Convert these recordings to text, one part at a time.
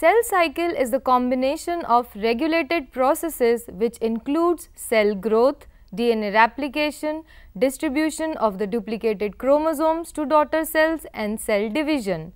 cell cycle is the combination of regulated processes which includes cell growth, DNA replication, distribution of the duplicated chromosomes to daughter cells and cell division.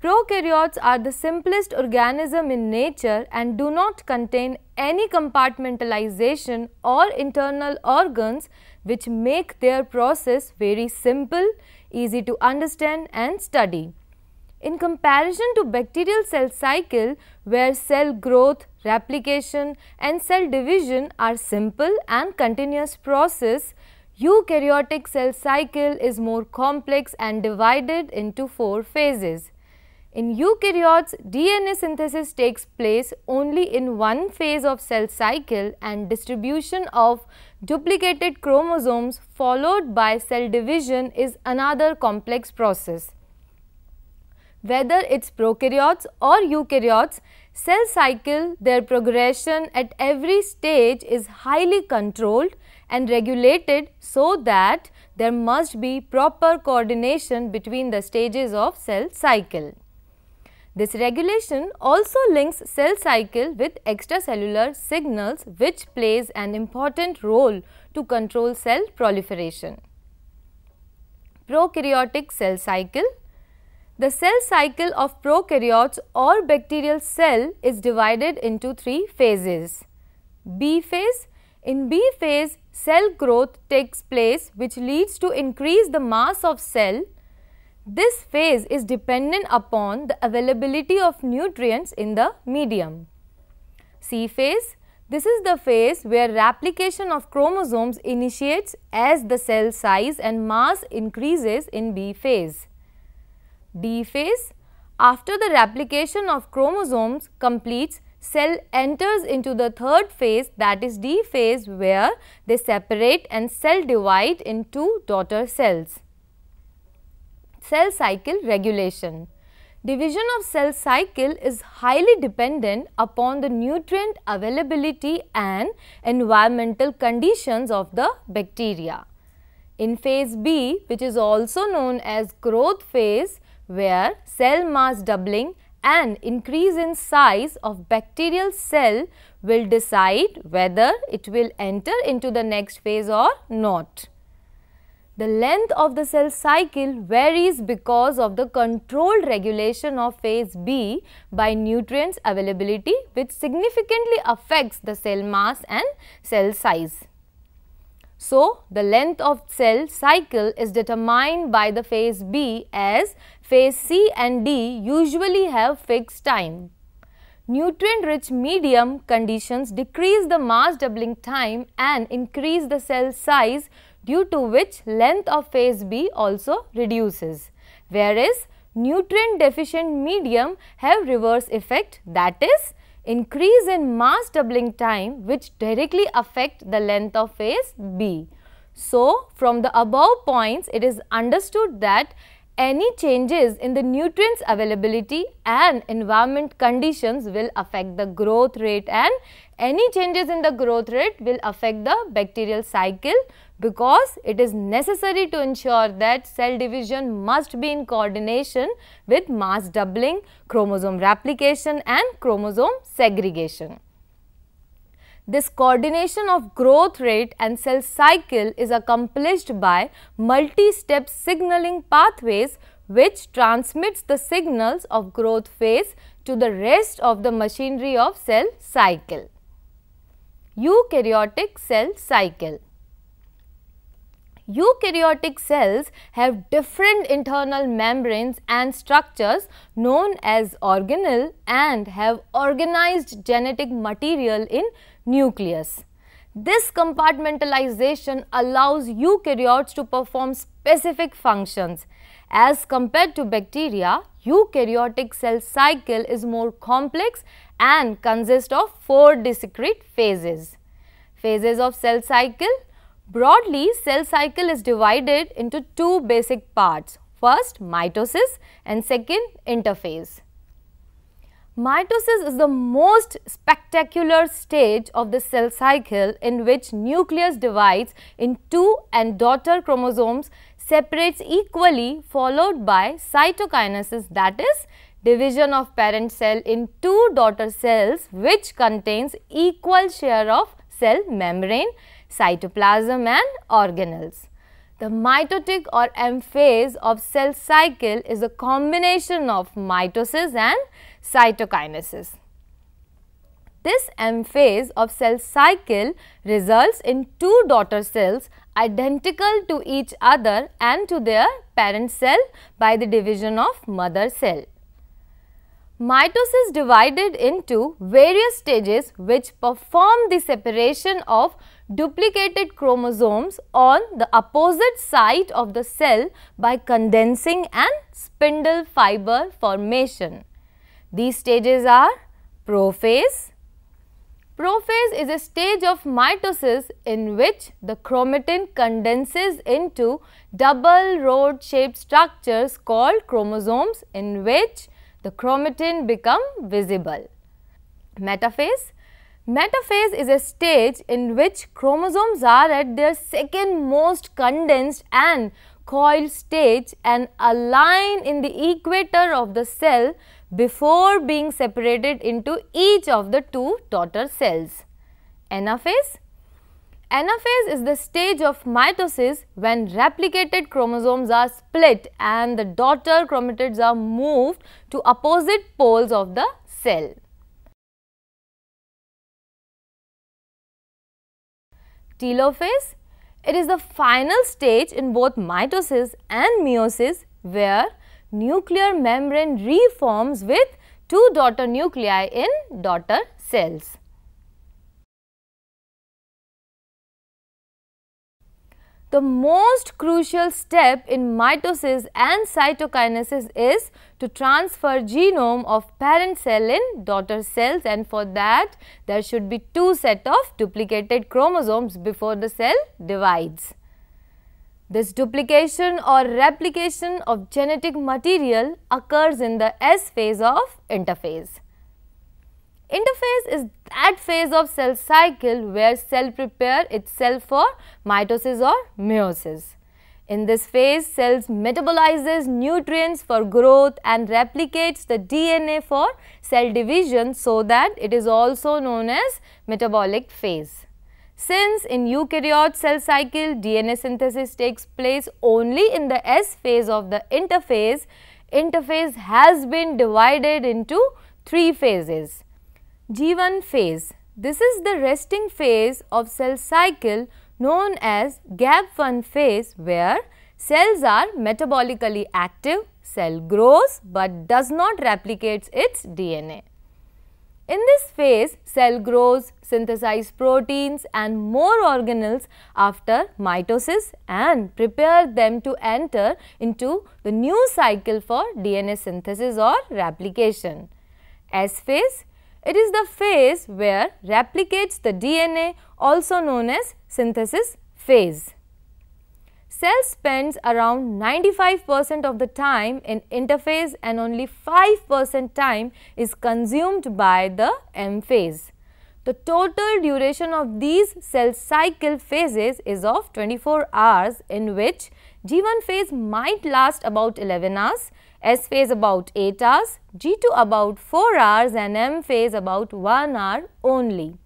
Prokaryotes are the simplest organism in nature and do not contain any compartmentalization or internal organs which make their process very simple, easy to understand and study. In comparison to bacterial cell cycle, where cell growth, replication and cell division are simple and continuous process, eukaryotic cell cycle is more complex and divided into 4 phases. In eukaryotes, DNA synthesis takes place only in one phase of cell cycle and distribution of duplicated chromosomes followed by cell division is another complex process. Whether it's prokaryotes or eukaryotes, cell cycle, their progression at every stage is highly controlled and regulated so that there must be proper coordination between the stages of cell cycle. This regulation also links cell cycle with extracellular signals which plays an important role to control cell proliferation. Prokaryotic cell cycle. The cell cycle of prokaryotes or bacterial cell is divided into 3 phases. B phase. In B phase, cell growth takes place which leads to increase the mass of cell. This phase is dependent upon the availability of nutrients in the medium. C phase. This is the phase where replication of chromosomes initiates as the cell size and mass increases in B phase. D phase. After the replication of chromosomes completes, cell enters into the third phase, that is D phase, where they separate and cell divide into daughter cells. Cell cycle regulation. Division of cell cycle is highly dependent upon the nutrient availability and environmental conditions of the bacteria. In phase B, which is also known as growth phase, where cell mass doubling and increase in size of bacterial cell will decide whether it will enter into the next phase or not. The length of the cell cycle varies because of the controlled regulation of phase B by nutrients availability, which significantly affects the cell mass and cell size. So, the length of cell cycle is determined by the phase B, as phase C and D usually have fixed time. Nutrient-rich medium conditions decrease the mass doubling time and increase the cell size, due to which length of phase B also reduces, whereas nutrient deficient medium have reverse effect, that is increase in mass doubling time, which directly affect the length of phase B. So, from the above points, it is understood that any changes in the nutrients availability and environment conditions will affect the growth rate, and any changes in the growth rate will affect the bacterial cycle, because it is necessary to ensure that cell division must be in coordination with mass doubling, chromosome replication and chromosome segregation. This coordination of growth rate and cell cycle is accomplished by multi-step signaling pathways which transmits the signals of growth phase to the rest of the machinery of cell cycle. Eukaryotic cell cycle. Eukaryotic cells have different internal membranes and structures known as organelle and have organized genetic material in nucleus. This compartmentalization allows eukaryotes to perform specific functions. As compared to bacteria, eukaryotic cell cycle is more complex and consists of 4 discrete phases. Phases of cell cycle. Broadly, cell cycle is divided into 2 basic parts. First, mitosis and second, interphase. Mitosis is the most spectacular stage of the cell cycle, in which nucleus divides in 2 and daughter chromosomes separates equally, followed by cytokinesis, that is division of parent cell in two daughter cells which contains equal share of cell membrane, cytoplasm and organelles. The mitotic or M phase of cell cycle is a combination of mitosis and cytokinesis. This M phase of cell cycle results in two daughter cells identical to each other and to their parent cell by the division of mother cell. Mitosis divided into various stages which perform the separation of duplicated chromosomes on the opposite side of the cell by condensing and spindle fiber formation. These stages are prophase. Prophase is a stage of mitosis in which the chromatin condenses into double rod shaped structures called chromosomes in which the chromatin become visible. Metaphase. Metaphase is a stage in which chromosomes are at their second most condensed and coiled stage and align in the equator of the cell before being separated into each of the two daughter cells. Anaphase. Anaphase is the stage of mitosis when replicated chromosomes are split and the daughter chromatids are moved to opposite poles of the cell. Telophase. It is the final stage in both mitosis and meiosis where nuclear membrane reforms with two daughter nuclei in daughter cells. The most crucial step in mitosis and cytokinesis is to transfer genome of parent cell in daughter cells, and for that there should be two set of duplicated chromosomes before the cell divides. This duplication or replication of genetic material occurs in the S phase of interphase. Interphase is that phase of cell cycle where cell prepare itself for mitosis or meiosis. In this phase, cells metabolizes nutrients for growth and replicates the DNA for cell division, so that it is also known as metabolic phase. Since in eukaryote cell cycle DNA synthesis takes place only in the S phase of the interphase, interphase has been divided into three phases. G1 phase. This is the resting phase of cell cycle known as gap 1 phase, where cells are metabolically active, cell grows but does not replicate its DNA. In this phase, cell grows, synthesize proteins and more organelles after mitosis and prepare them to enter into the new cycle for DNA synthesis or replication. S phase. It is the phase where replicates the DNA, also known as synthesis phase. Cell spends around 95% of the time in interphase and only 5% time is consumed by the M phase. The total duration of these cell cycle phases is of 24 hours, in which G1 phase might last about 11 hours, S phase about 8 hours, G2 about 4 hours and M phase about 1 hour only.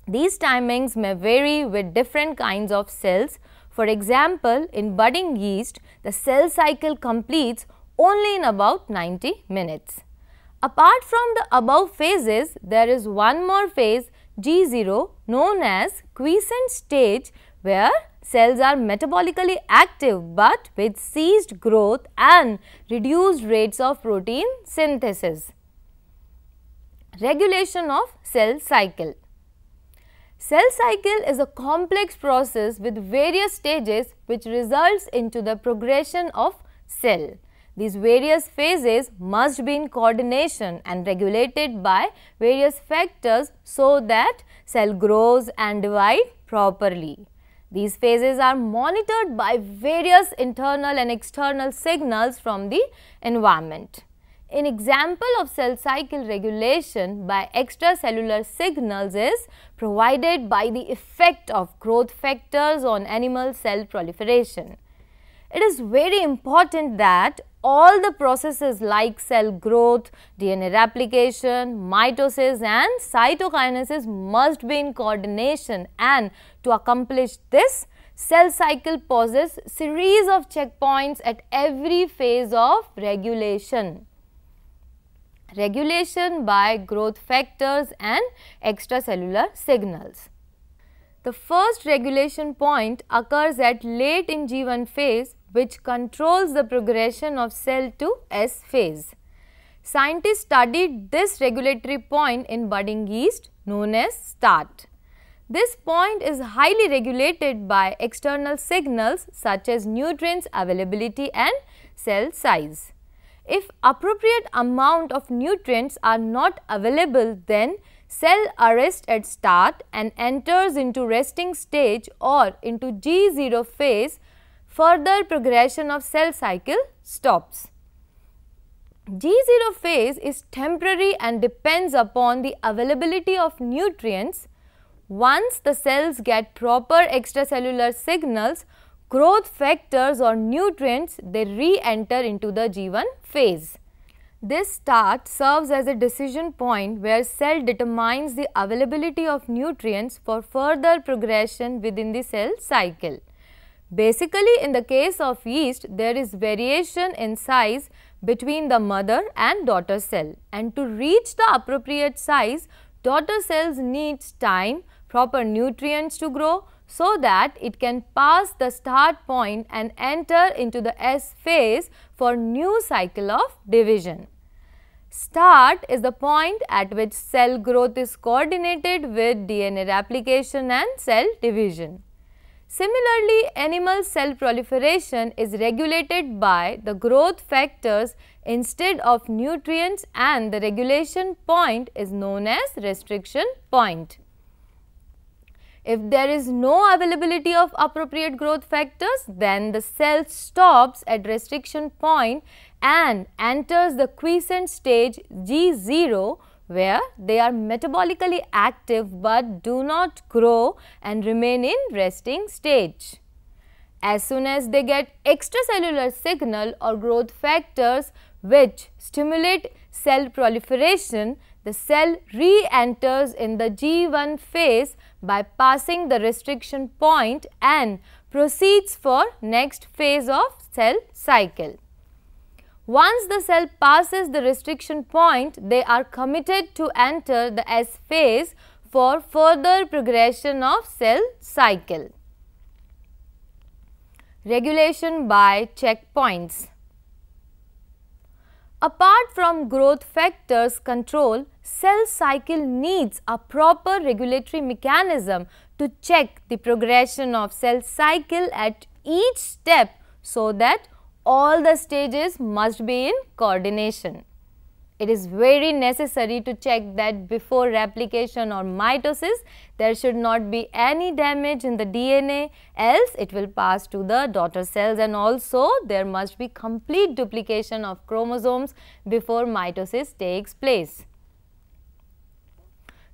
These timings may vary with different kinds of cells. For example, in budding yeast, the cell cycle completes only in about 90 minutes. Apart from the above phases, there is one more phase, G0, known as quiescent stage, where cells are metabolically active but with ceased growth and reduced rates of protein synthesis. Regulation of cell cycle. Cell cycle is a complex process with various stages which results into the progression of cell. These various phases must be in coordination and regulated by various factors so that cell grows and divides properly. These phases are monitored by various internal and external signals from the environment. An example of cell cycle regulation by extracellular signals is provided by the effect of growth factors on animal cell proliferation. It is very important that all the processes like cell growth, DNA replication, mitosis and cytokinesis must be in coordination, and to accomplish this, cell cycle possesses series of checkpoints at every phase of regulation. Regulation by growth factors and extracellular signals. The first regulation point occurs at late in G1 phase, which controls the progression of cell to S phase. Scientists studied this regulatory point in budding yeast known as start. This point is highly regulated by external signals such as nutrients availability and cell size. If appropriate amount of nutrients are not available, then cell arrests at start and enters into resting stage or into G0 phase. Further progression of cell cycle stops. G0 phase is temporary and depends upon the availability of nutrients. Once the cells get proper extracellular signals, growth factors or nutrients, they re-enter into the G1 phase. This start serves as a decision point where cell determines the availability of nutrients for further progression within the cell cycle. Basically, in the case of yeast, there is variation in size between the mother and daughter cell, and to reach the appropriate size, daughter cells needs time, proper nutrients to grow so that it can pass the start point and enter into the S phase for new cycle of division. Start is the point at which cell growth is coordinated with DNA replication and cell division. Similarly, animal cell proliferation is regulated by the growth factors instead of nutrients, and the regulation point is known as restriction point. If there is no availability of appropriate growth factors, then the cell stops at restriction point and enters the quiescent stage G0, where they are metabolically active but do not grow and remain in resting stage. As soon as they get extracellular signal or growth factors which stimulate cell proliferation, the cell re-enters in the G1 phase by passing the restriction point and proceeds for next phase of cell cycle. Once the cell passes the restriction point, they are committed to enter the S phase for further progression of cell cycle. Regulation by checkpoints. Apart from growth factors control, cell cycle needs a proper regulatory mechanism to check the progression of cell cycle at each step so that all the stages must be in coordination. It is very necessary to check that before replication or mitosis, there should not be any damage in the DNA, else it will pass to the daughter cells, and also there must be complete duplication of chromosomes before mitosis takes place.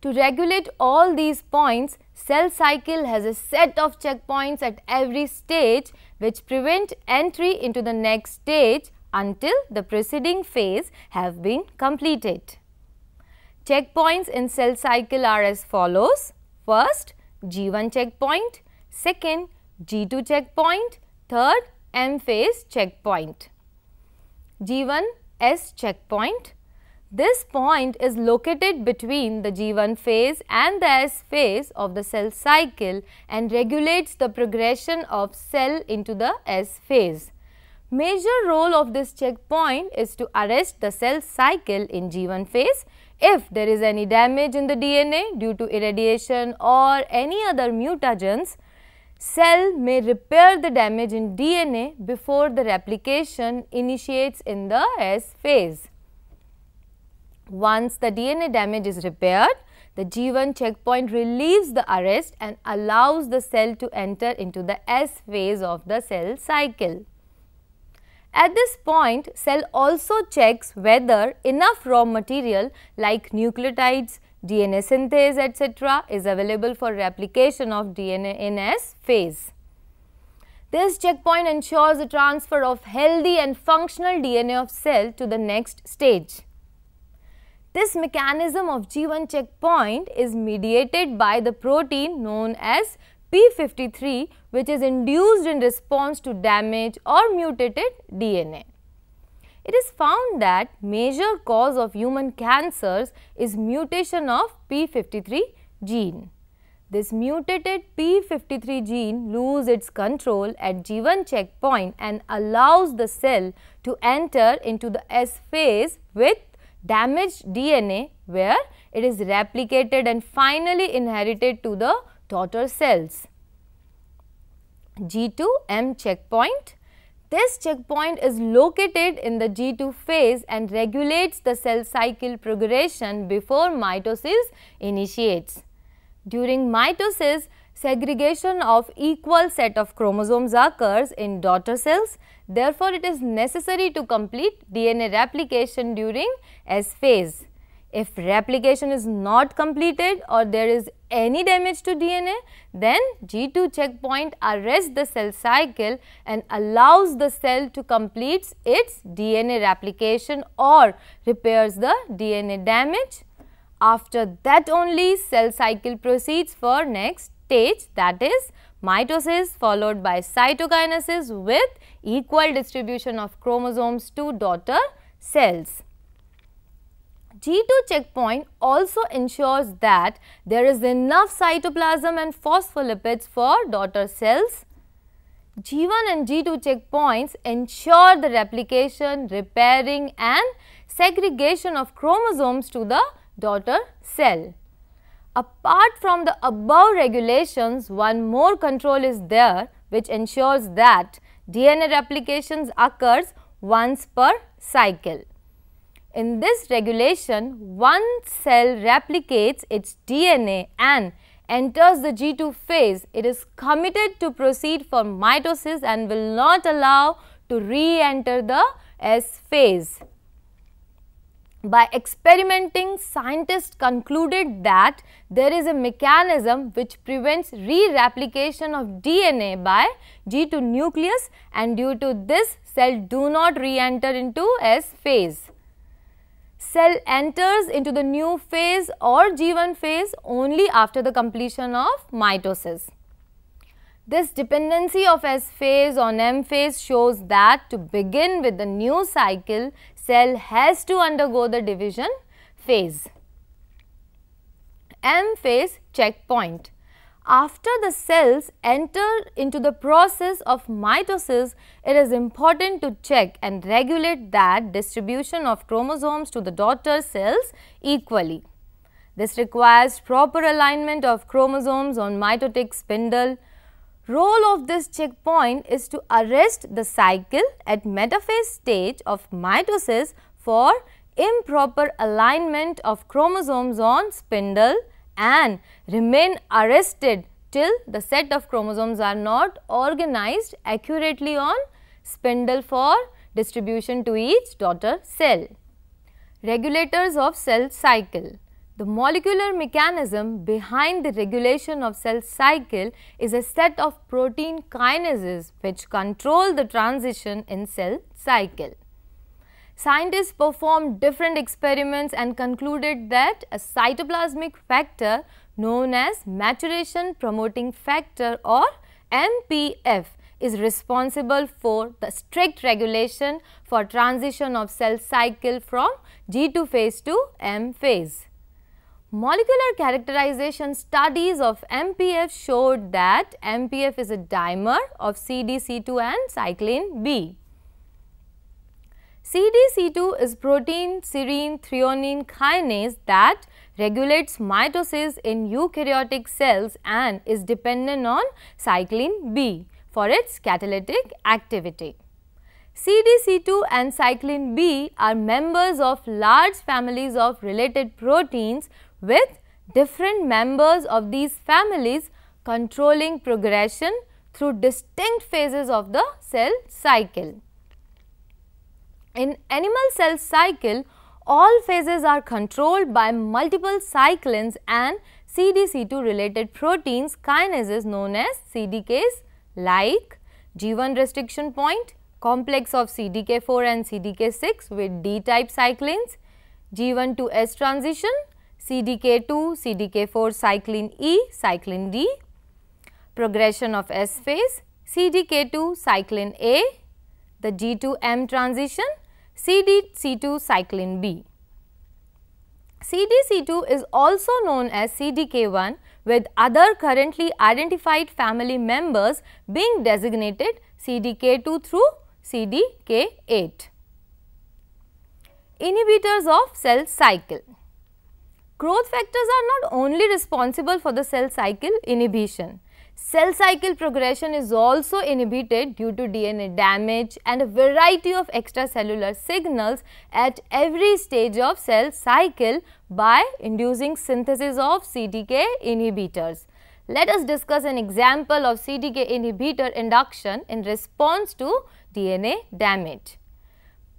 To regulate all these points, cell cycle has a set of checkpoints at every stage which prevent entry into the next stage until the preceding phase have been completed. Checkpoints in cell cycle are as follows. First, G1 checkpoint, second, G2 checkpoint, third, M phase checkpoint. G1 S checkpoint. This point is located between the G1 phase and the S phase of the cell cycle and regulates the progression of cell into the S phase. Major role of this checkpoint is to arrest the cell cycle in G1 phase. If there is any damage in the DNA due to irradiation or any other mutagens, cell may repair the damage in DNA before the replication initiates in the S phase. Once the DNA damage is repaired, the G1 checkpoint relieves the arrest and allows the cell to enter into the S phase of the cell cycle. At this point, cell also checks whether enough raw material like nucleotides, DNA synthase, etc. is available for replication of DNA in S phase. This checkpoint ensures the transfer of healthy and functional DNA of cell to the next stage. This mechanism of G1 checkpoint is mediated by the protein known as P53, which is induced in response to damaged or mutated DNA. It is found that major cause of human cancers is mutation of P53 gene. This mutated P53 gene loses its control at G1 checkpoint and allows the cell to enter into the S phase with damaged DNA, where it is replicated and finally inherited to the daughter cells. G2M checkpoint. This checkpoint is located in the G2 phase and regulates the cell cycle progression before mitosis initiates. During mitosis, segregation of equal set of chromosomes occurs in daughter cells. Therefore, it is necessary to complete DNA replication during S phase. If replication is not completed or there is any damage to DNA, then G2 checkpoint arrests the cell cycle and allows the cell to complete its DNA replication or repairs the DNA damage. After that only cell cycle proceeds for next stage, that is mitosis followed by cytokinesis with equal distribution of chromosomes to daughter cells. G2 checkpoint also ensures that there is enough cytoplasm and phospholipids for daughter cells. G1 and G2 checkpoints ensure the replication, repairing and segregation of chromosomes to the daughter cell. Apart from the above regulations, one more control is there which ensures that DNA replications occurs once per cycle. In this regulation, one cell replicates its DNA and enters the G2 phase. It is committed to proceed for mitosis and will not allow to re-enter the S phase. By experimenting, scientists concluded that there is a mechanism which prevents re-replication of DNA by G2 nucleus, and due to this, cell do not re-enter into S phase. Cell enters into the new phase or G1 phase only after the completion of mitosis. This dependency of S phase on M phase shows that to begin with the new cycle, cell has to undergo the division phase. M phase checkpoint. After the cells enter into the process of mitosis, it is important to check and regulate that distribution of chromosomes to the daughter cells equally. This requires proper alignment of chromosomes on mitotic spindle. Role of this checkpoint is to arrest the cycle at metaphase stage of mitosis for improper alignment of chromosomes on spindle and remain arrested till the set of chromosomes are not organized accurately on spindle for distribution to each daughter cell. Regulators of cell cycle. The molecular mechanism behind the regulation of cell cycle is a set of protein kinases which control the transition in cell cycle. Scientists performed different experiments and concluded that a cytoplasmic factor known as maturation promoting factor or MPF is responsible for the strict regulation for transition of cell cycle from G2 phase to M phase. Molecular characterization studies of MPF showed that MPF is a dimer of CDC2 and cyclin B. CDC2 is protein serine threonine kinase that regulates mitosis in eukaryotic cells and is dependent on cyclin B for its catalytic activity. CDC2 and cyclin B are members of large families of related proteins with different members of these families controlling progression through distinct phases of the cell cycle. In animal cell cycle, all phases are controlled by multiple cyclins and CDC2 related proteins kinases known as CDKs like G1 restriction point, complex of CDK4 and CDK6 with D-type cyclins, G1 to S transition, CDK2, CDK4 cyclin E, cyclin D, progression of S phase, CDK2 cyclin A, the G2M transition, CDC2 cyclin B. CDC2 is also known as CDK1 with other currently identified family members being designated CDK2 through CDK8. Inhibitors of cell cycle. Growth factors are not only responsible for the cell cycle inhibition. Cell cycle progression is also inhibited due to DNA damage and a variety of extracellular signals at every stage of cell cycle by inducing synthesis of CDK inhibitors. Let us discuss an example of CDK inhibitor induction in response to DNA damage.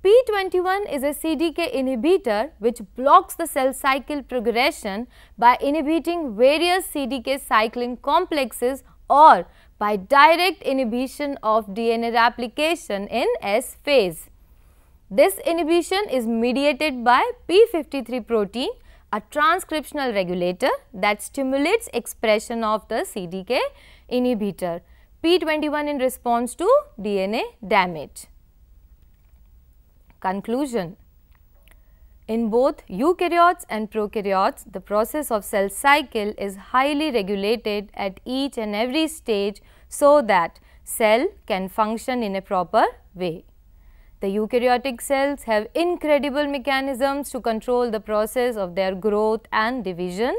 P21 is a CDK inhibitor which blocks the cell cycle progression by inhibiting various CDK cyclin complexes or by direct inhibition of DNA replication in S phase. This inhibition is mediated by P53 protein, a transcriptional regulator that stimulates expression of the CDK inhibitor P21 in response to DNA damage. Conclusion. In both eukaryotes and prokaryotes, the process of cell cycle is highly regulated at each and every stage so that cell can function in a proper way. The eukaryotic cells have incredible mechanisms to control the process of their growth and division.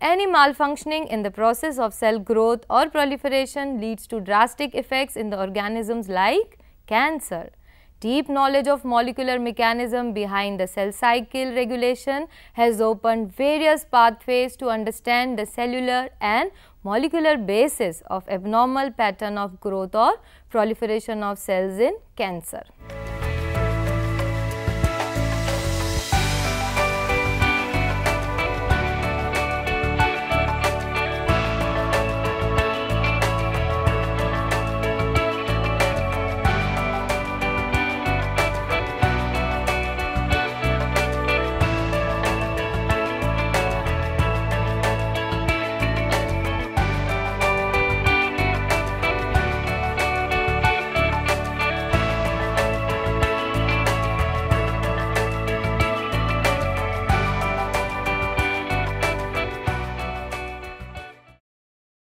Any malfunctioning in the process of cell growth or proliferation leads to drastic effects in the organisms like cancer. Deep knowledge of molecular mechanism behind the cell cycle regulation has opened various pathways to understand the cellular and molecular basis of abnormal pattern of growth or proliferation of cells in cancer.